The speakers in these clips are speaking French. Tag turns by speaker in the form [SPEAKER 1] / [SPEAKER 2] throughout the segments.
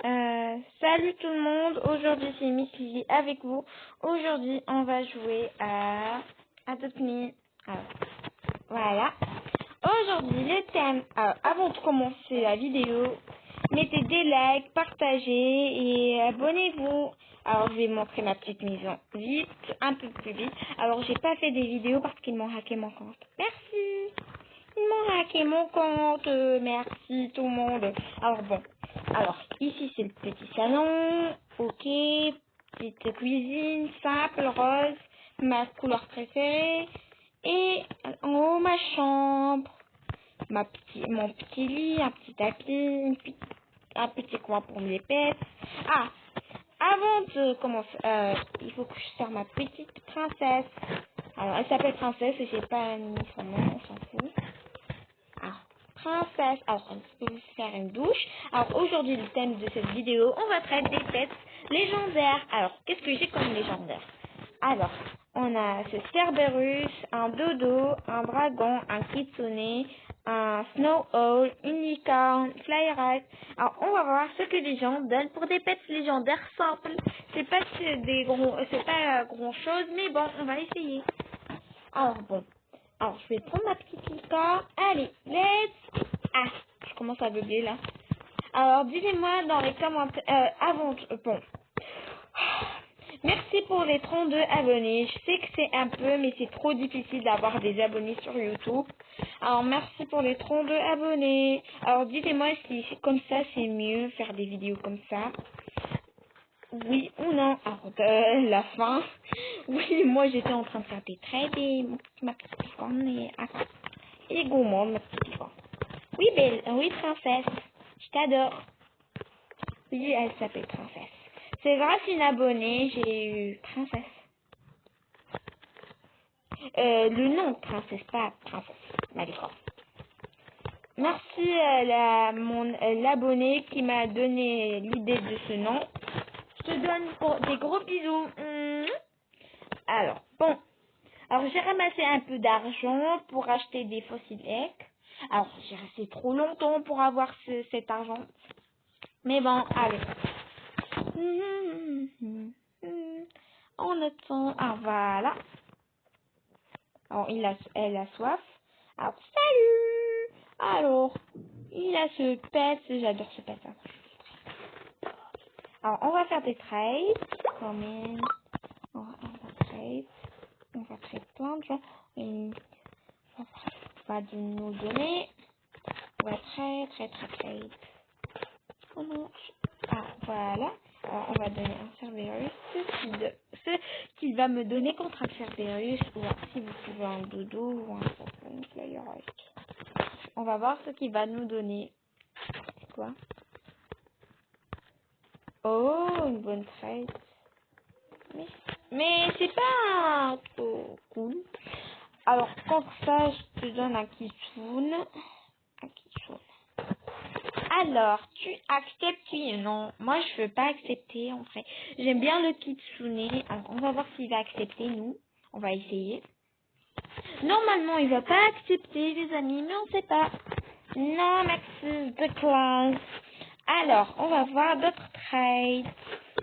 [SPEAKER 1] Salut tout le monde, aujourd'hui c'est Miss Lily avec vous. Aujourd'hui on va jouer à Adopt Me. Alors, voilà. Aujourd'hui le thème, avant de commencer la vidéo, mettez des likes, partagez et abonnez-vous. Alors je vais montrer ma petite maison vite, un peu plus vite. Alors j'ai pas fait des vidéos parce qu'ils m'ont hacké mon compte. Merci. Ils m'ont hacké mon compte, merci tout le monde. Alors bon, alors ici c'est le petit salon, ok, petite cuisine, simple, rose, ma couleur préférée. Et en haut ma chambre, mon petit lit, un petit tapis, un petit coin pour mes pets. Ah, avant de commencer, il faut que je sers ma petite princesse. Alors elle s'appelle princesse et j'ai pas mis son nom, on s'en fout. Alors, princesse, alors on peut faire une douche. Alors aujourd'hui le thème de cette vidéo, on va traiter des pets légendaires. Alors qu'est-ce que j'ai comme légendaire? Alors on a ce Cerberus, un dodo, un dragon, un kitsune, un snow owl, une licorne, fly rat. Alors on va voir ce que les gens donnent pour des pets légendaires simples. C'est pas grand chose, mais bon on va essayer. Alors bon. Alors, je vais prendre ma petite licorne. Allez, let's... Ah, je commence à bugger là. Alors, dites-moi dans les commentaires... bon. Merci pour les 32 abonnés. Je sais que c'est un peu, mais c'est trop difficile d'avoir des abonnés sur YouTube. Alors, merci pour les 32 abonnés. Alors, dites-moi si comme ça, c'est mieux faire des vidéos comme ça. Oui ou non. Alors, la fin. Oui, moi j'étais en train de faire des traits et ma petite licorne est gourmande, ma petite licorne. Oui, belle. Oui, princesse. Je t'adore. Oui, elle s'appelle princesse. C'est grâce à une abonnée, j'ai eu princesse. Le nom de princesse, pas princesse. Ma licorne. Merci à l'abonné qui m'a donné l'idée de ce nom. Je te donne des gros bisous. Alors, bon. Alors, j'ai ramassé un peu d'argent pour acheter des fossiles eggs. Alors, j'ai resté trop longtemps pour avoir cet argent. Mais bon, allez. On attend. Ah, voilà. Alors, elle a soif. Alors, salut. Alors, il a ce pet. J'adore ce pet. Alors, on va faire des trades. Quand même. On va trade. On va trade plein de gens. Va nous donner. On va trade. Ah, voilà. Alors, on va donner un Cerberus. Ce qu'il va me donner contre un Cerberus. Ou si vous pouvez un dodo ou un flyer. On va voir ce qu'il va nous donner. C'est quoi? Oh, une bonne trade. Mais c'est pas trop cool. Alors, contre ça, je te donne un kitsune. Alors, tu acceptes oui ou non? Moi, je veux pas accepter, en vrai. J'aime bien le kitsune. Alors, on va voir s'il va accepter, nous. On va essayer. Normalement, il va pas accepter, les amis, mais on sait pas. Non, Maxis, decline. Alors, on va voir d'autres trades.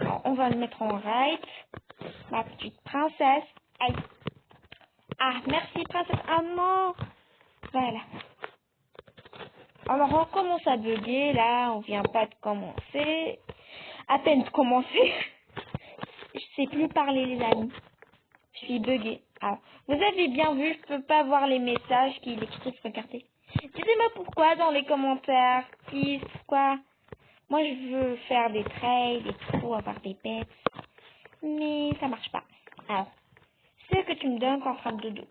[SPEAKER 1] Alors, on va le mettre en right. Ma petite princesse. Aïe. Ah, merci, princesse. Ah non. Voilà. Alors, on commence à bugger, là. On vient pas de commencer. À peine de commencer. Je sais plus parler, les amis. Je suis buggée. Alors, vous avez bien vu, je peux pas voir les messages qu'il écrit. Regardez. Dites-moi pourquoi dans les commentaires. Please, pourquoi. Moi, je veux faire des trades et tout, avoir des pets. Mais ça marche pas. Alors, ce que tu me donnes contre un dodo.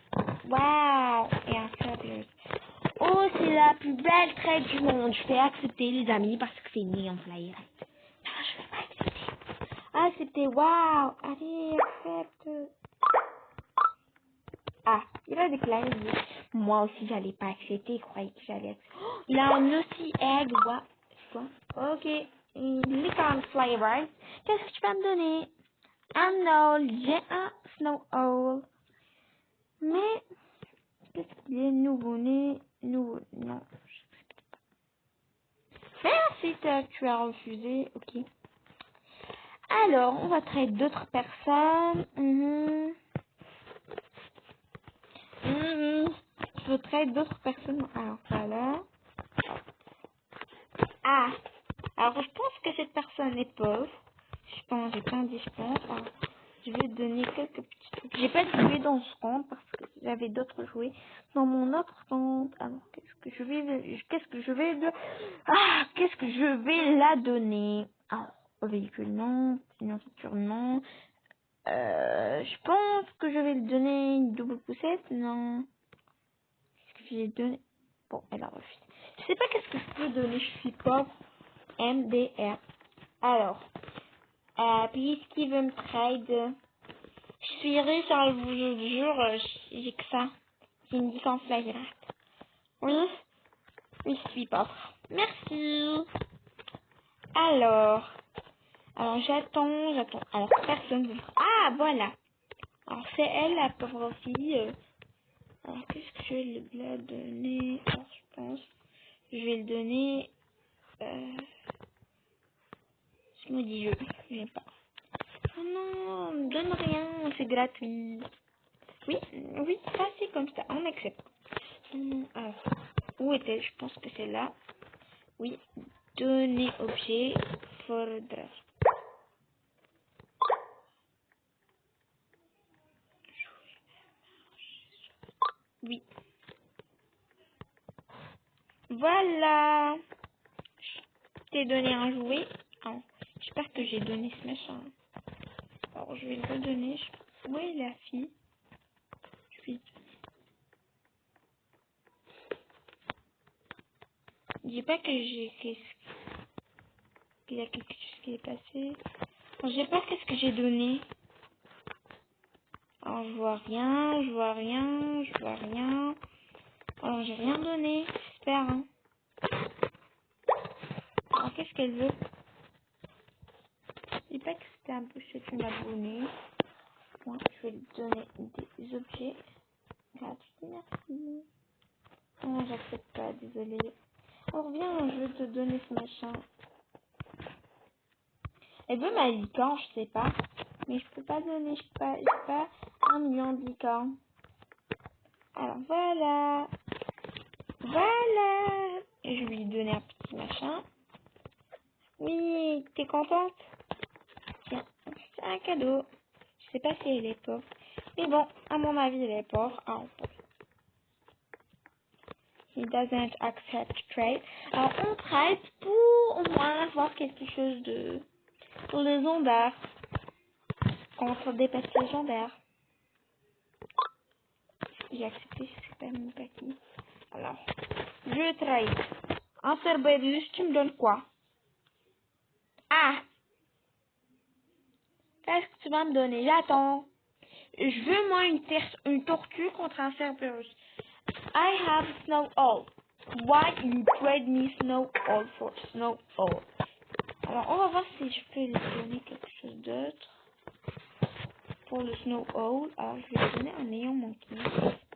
[SPEAKER 1] Waouh. Et un Cerberus. Oh, c'est la plus belle trade du monde. Je vais accepter, les amis, parce que c'est né en flyer. Non, je vais pas accepter. Accepter, waouh. Allez, accepte. Ah, il va déclarer. Moi aussi, j'allais pas accepter. Il croyait que j'allais accepter. Oh, il a un aussi egg. What? C'est quoi? Ok. Licorne flavor. Qu'est-ce que tu vas me donner? Un owl. J'ai un snow owl. Mais, qu'est-ce qu'il est nouveau-né? Non. Merci, tu as refusé. Ok. Alors, on va trade d'autres personnes. Je veux trade d'autres personnes. Alors, voilà. Ah. Alors, je pense que cette personne est pauvre. Je pense, j'ai plein de je pense. Alors, je vais donner quelques petits trucs. J'ai pas de jouets dans ce compte parce que j'avais d'autres jouets dans mon autre compte. Alors, qu'est-ce que je vais la donner? Alors, véhicule non, nourriture non. Je pense que je vais lui donner une double poussette, non. Qu'est-ce que je vais donner? Bon, elle a refusé. Je sais pas qu'est-ce que je peux donner, je suis pauvre. MDR. Alors, puisqu'il veut me trade, je suis riche, hein, je vous jure, j'ai que ça. J'ai une licence flagrante. Oui, oui, je suis pauvre. Merci. Alors, j'attends. Alors, personne veut. Ah, voilà. Alors, c'est elle, la pauvre fille. Alors, qu'est-ce que je vais lui donner? Alors, je pense, je vais le donner, je me dis, je n'ai pas. Oh non, on me donne rien, c'est gratuit. Oui, oui, ça c'est comme ça, on accepte. Alors, où était-je? Je pense que c'est là. Oui, donner objet, faudra. Oui, voilà. Je t'ai donné un jouet. Oh, j'espère que j'ai donné ce machin. Alors, je vais le redonner. Où est la fille? Je vais... Dis pas que qu'il y a quelque chose qui est passé. Alors, je sais pas qu'est-ce que j'ai donné. Alors, je vois rien, je vois rien, je vois rien. Alors, j'ai rien donné, j'espère. Hein. Alors, qu'est-ce qu'elle veut? Dis pas que c'était un peu ce que tu m'as donné. Moi, je vais lui donner des objets gratuits. Merci. Non, j'accepte pas, désolé. Alors, viens, je vais te donner ce machin. Elle veut ma licorne, je sais pas. Mais je peux pas donner, j'ai pas 1 million de licornes. Alors voilà. Voilà. Et je vais lui donner un petit machin. Oui, t'es contente? Tiens, c'est un cadeau. Je sais pas si elle est pauvre. Mais bon, à mon avis, elle est pauvre. Alors, he doesn't accept trade. Alors, on trade pour au moins avoir quelque chose de... pour les légendaire. Contre des pets légendaires. J'ai accepté, je sais pas même pas qui. Alors, je trade. Un Cerberus, tu me donnes quoi? Ah! Qu'est-ce que tu vas me donner? J'attends. Je veux moi une tortue contre un Cerberus. I have Snow Owl. Why you trade me Snow Owl for Snow Owl? Alors, on va voir si je peux lui donner quelque chose d'autre. Pour le Snow Owl, alors je vais lui donner un néon monkey.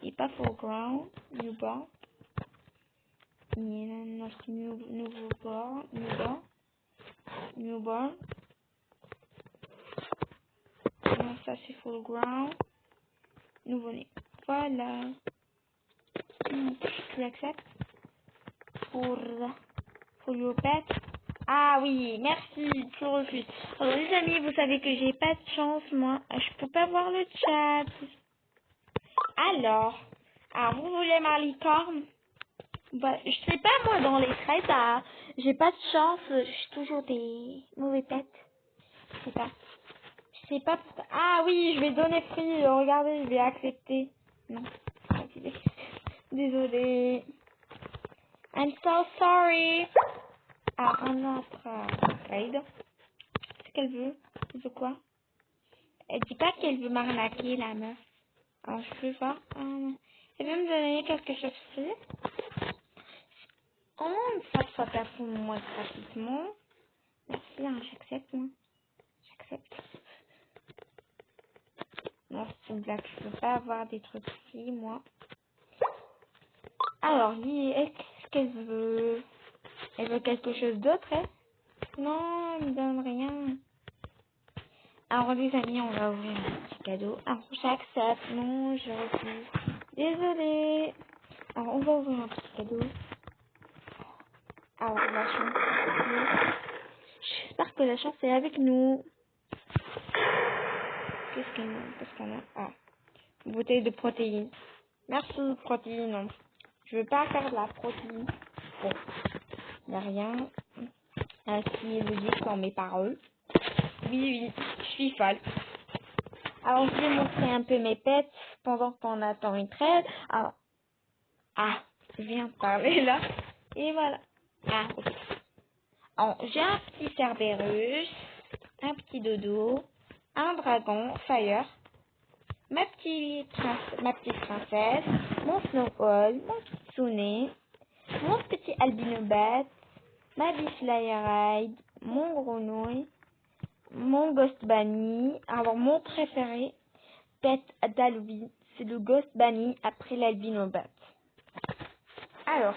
[SPEAKER 1] Et pas foreground, newborn. Il y a notre newborn. Non, ça c'est foreground. Nouveau-né. Voilà. Tu acceptes pour your pet. Ah oui, merci, tu refuses. Alors les amis, vous savez que j'ai pas de chance, moi. Je peux pas voir le chat. Alors, vous voulez ma licorne? Bah, je sais pas, moi, dans les trades, j'ai pas de chance. Je suis toujours des mauvais pets. Je sais pas. Je sais pas pourquoi. Ah oui, je vais donner prix. Regardez, je vais accepter. Non. Désolée. I'm so sorry. Un autre trade. Qu'est-ce qu'elle veut? Elle veut quoi? Elle dit pas qu'elle veut m'arnaquer, la meuf. Alors, je peux voir. Elle veut me donner quelque chose free. Oh, ça soit pas pour moi gratuitement. Merci, hein, j'accepte, moi. J'accepte. Non, c'est une blague. Je peux pas avoir des trucs free, moi. Alors, qu'est-ce qu'elle veut? Elle veut quelque chose d'autre, elle? Non, elle me donne rien. Alors les amis, on va ouvrir un petit cadeau. Alors j'accepte. Non, je refuse. Désolée. Alors on va ouvrir un petit cadeau. Alors la chance. J'espère que la chance est avec nous. Qu'est-ce qu'on a? Ah, une bouteille de protéines. Merci, protéines. Je veux pas faire de la protéine. Bon, y a rien. Ainsi logique dans mes paroles. Oui, je suis folle. Alors, je vais montrer un peu mes pets pendant qu'on attend une trêve. Alors, je viens de parler là. Et voilà. Ok. Alors, j'ai un petit Cerberus, un petit dodo, un dragon, Fire, ma petite princesse, mon Snowball, mon petit Sounet, mon petit Albinobat, ma Biflyride, mon grenouille, mon Ghost Bunny. Alors, mon préféré, pet d'Halloween, c'est le Ghost Bunny après l'Albinobat. Alors,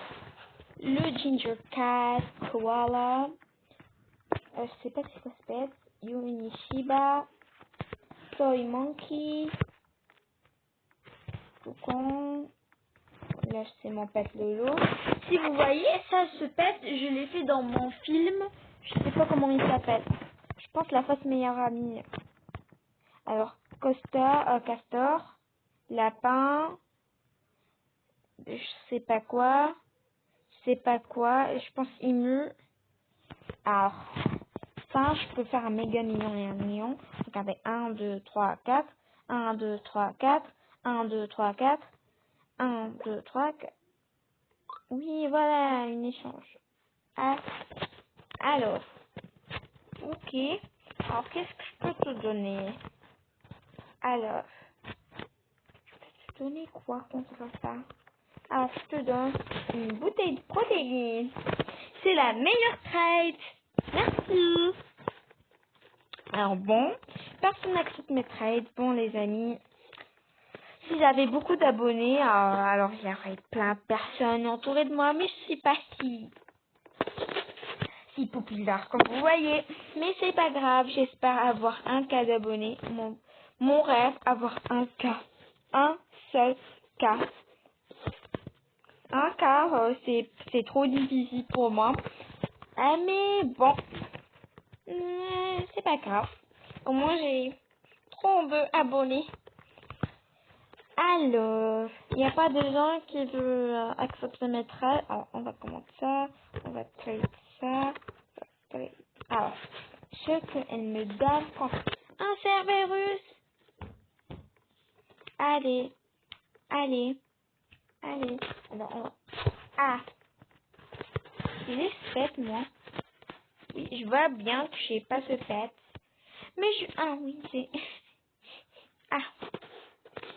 [SPEAKER 1] le Ginger Cat, Koala, je sais pas c'est quoi ce pet, Yumi Shiba, Toy Monkey, Toucan, là c'est mon pet Lolo. Si vous voyez ça, ce pet, je l'ai fait dans mon film, je sais pas comment il s'appelle. Je pense la fausse meilleure amie. Alors, Castor, Lapin, je sais pas quoi, je pense Imu. Alors, ça, je peux faire un méga million et un million. Regardez, 1, 2, 3, 4, 1, 2, 3, 4, 1, 2, 3, 4, 1, 2, 3, 4. Oui, voilà, une échange. Alors, ok. Alors, qu'est-ce que je peux te donner? Alors, je peux te donner quoi contre ça? Alors, je te donne une bouteille de protéines. C'est la meilleure trade. Merci. Alors bon, personne n'accepte mes trades. Bon les amis, si j'avais beaucoup d'abonnés, alors il y aurait plein de personnes entourées de moi, mais je suis pas si populaire comme vous voyez. Mais c'est pas grave, j'espère avoir un cas d'abonnés. Mon rêve, avoir un cas. Un seul cas. Un cas, c'est trop difficile pour moi. Mais bon, c'est pas grave. Au moins j'ai 32 abonnés. Alors, il n'y a pas de gens qui veulent accepter mes traits. Alors, on va commencer ça. On va créer ça. Alors, ce qu'elle me donne quand un Cerberus. Allez. Alors, on va... j'ai ce pet, moi. Oui, je vois bien que je n'ai pas ce pet. Mais oui, c'est...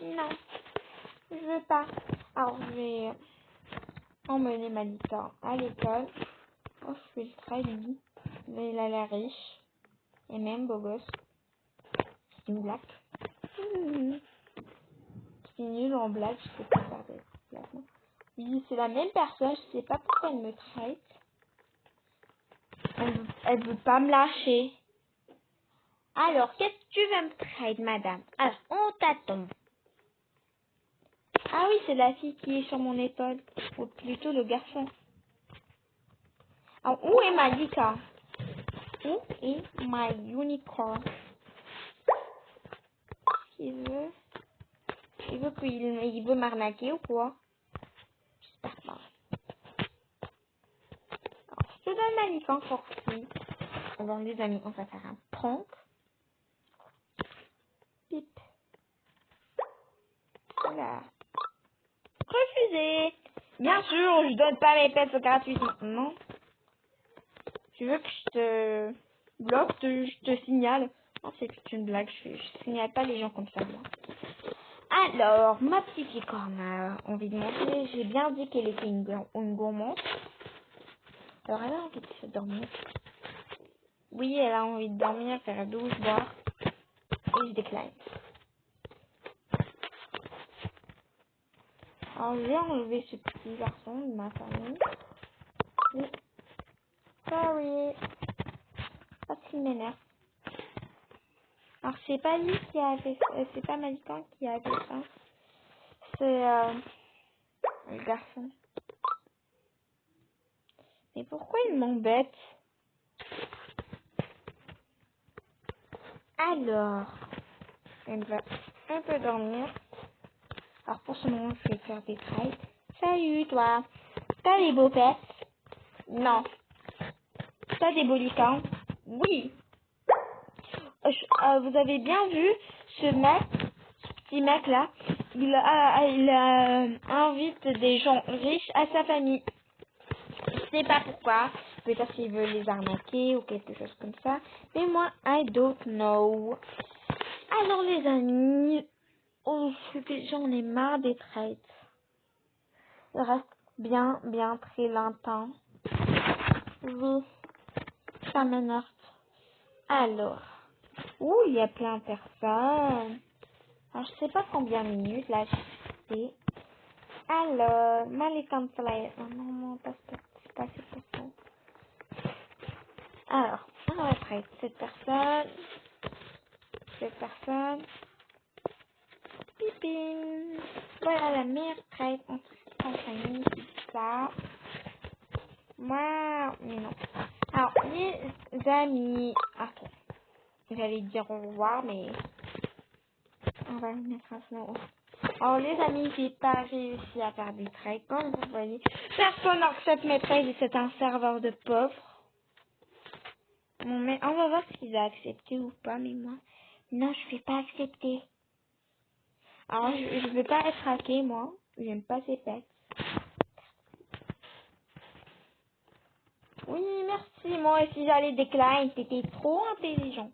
[SPEAKER 1] Non. Je veux pas. Alors, je vais emmener Malika à l'école. Oh, je fais le trait, lui. Mais il a l'air riche. Et même beau gosse. C'est une blague. C'est nul en blague, je sais pas faire des blagues. Non. Oui, c'est la même personne, je sais pas pourquoi elle me traite. Elle veut pas me lâcher. Alors, qu'est-ce que tu veux me trade, madame? Alors, on t'attend. Ah oui, c'est la fille qui est sur mon épaule. Ou plutôt le garçon. Alors, où est Malika? Où est ma unicorn? Il veut m'arnaquer ou quoi? J'espère pas. Alors, je te donne Malika encore plus. Alors, les amis, on va faire un prank. Pip. Voilà. Refusé. Bien sûr, je donne pas mes pets gratuitement. Non. Tu veux que je te bloque, je te signale. Non, c'est une blague, je signale pas les gens comme ça, moi. Alors, ma petite licorne a envie de manger. J'ai bien dit qu'elle était une gourmande. Alors, elle a envie de se dormir. Oui, elle a envie de dormir, faire la douche, boire. Et je décline. Alors, j'ai enlevé ce petit garçon de ma famille. Sorry. Parce qu'il m'énerve. Alors, c'est pas lui qui a fait ça. C'est pas Malikan qui a fait ça. C'est le garçon. Mais pourquoi il m'embête? Alors, elle va un peu dormir. Alors, pour ce moment, je vais faire des trades. Salut, toi. T'as des beaux pets? Non. T'as des beaux licans? Oui. Vous avez bien vu ce mec, ce petit mec là, il invite des gens riches à sa famille. Je sais pas pourquoi, peut-être qu'il veut les arnaquer ou quelque chose comme ça, mais moi, I don't know. Alors les amis, j'en ai marre des trades. Il reste bien très longtemps. Oui, ça m'énerve. Alors, il y a plein de personnes. Alors, je sais pas combien de minutes, là, je sais. Alors, Malikan Play. Non, pas c'est pas cette personne. Alors, on va traiter cette personne. Pipine. Voilà la meilleure trade entre compagnie, ça. Moi, mais non. Alors, les amis. Attends. J'allais dire au revoir, mais on va le mettre à ce moment. Alors les amis, j'ai pas réussi à faire des trades. Comme vous voyez, personne n'accepte mes trades et c'est un serveur de pauvres. Bon, mais on va voir s'il a accepté ou pas, mais moi, non, je vais pas accepter. Alors, je veux pas être hacké, moi. J'aime pas ces pets. Oui, merci. Moi aussi, j'allais décliner. T'étais trop intelligent.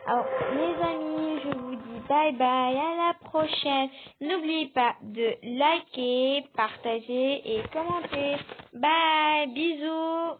[SPEAKER 1] Alors, les amis, je vous dis bye bye. À la prochaine. N'oubliez pas de liker, partager et commenter. Bye. Bisous.